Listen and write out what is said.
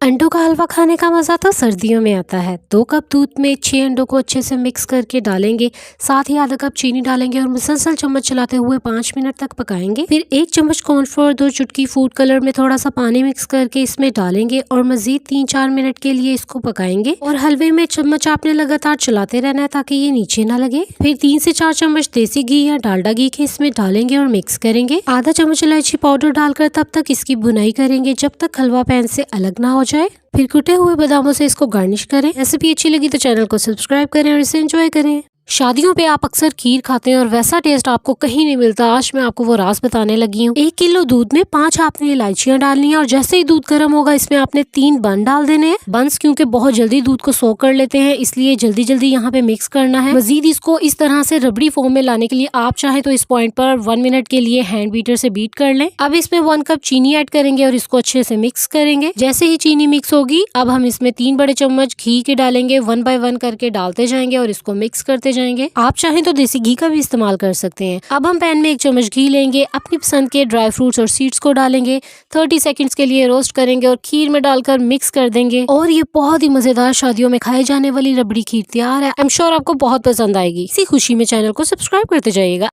अंडों का हलवा खाने का मज़ा तो सर्दियों में आता है। 2 कप दूध में 6 अंडों को अच्छे से मिक्स करके डालेंगे। साथ ही आधा कप चीनी डालेंगे और मुसलसल चम्मच चलाते हुए 5 मिनट तक पकाएंगे। फिर 1 चम्मच कॉर्नफ्लोर, 2 चुटकी फूड कलर में थोड़ा सा पानी मिक्स करके इसमें डालेंगे और मजीद 3-4 मिनट के लिए इसको पकाएंगे। और हलवे में चम्मच आपने लगातार चलाते रहना है ताकि ये नीचे ना लगे। फिर 3 से 4 चम्मच देसी घी या डालडा घी के इसमें डालेंगे और मिक्स करेंगे। आधा चम्मच इलायची पाउडर डालकर तब तक इसकी बुनाई करेंगे जब तक हलवा पैन से अलग ना हो जाए। फिर कुटे हुए बादामों से इसको गार्निश करें। रेसिपी अच्छी लगी तो चैनल को सब्सक्राइब करें और इसे एंजॉय करें। शादियों पे आप अक्सर खीर खाते हैं और वैसा टेस्ट आपको कहीं नहीं मिलता। आज मैं आपको वो राज बताने लगी हूँ। 1 किलो दूध में 5 आपने इलायचियां डालनी है और जैसे ही दूध गर्म होगा इसमें आपने 3 बन डाल देने हैं। बंस क्योंकि बहुत जल्दी दूध को सोक कर लेते हैं, इसलिए जल्दी जल्दी यहाँ पे मिक्स करना है। मजीद इसको इस तरह से रबड़ी फॉर्म में लाने के लिए आप चाहे तो इस पॉइंट पर 1 मिनट के लिए हैंड बीटर से बीट कर लें। अब इसमें 1 कप चीनी ऐड करेंगे और इसको अच्छे से मिक्स करेंगे। जैसे ही चीनी मिक्स होगी अब हम इसमें 3 बड़े चम्मच घी के डालेंगे। 1 बाय 1 करके डालते जाएंगे और इसको मिक्स करते जाएंगे। आप चाहें तो देसी घी का भी इस्तेमाल कर सकते हैं। अब हम पैन में 1 चम्मच घी लेंगे, अपनी पसंद के ड्राई फ्रूट्स और सीड्स को डालेंगे, 30 सेकंड्स के लिए रोस्ट करेंगे और खीर में डालकर मिक्स कर देंगे। और ये बहुत ही मजेदार शादियों में खाई जाने वाली रबड़ी खीर तैयार है। आई एम श्योर आपको बहुत पसंद आएगी। इसी खुशी में चैनल को सब्सक्राइब करते जाइएगा।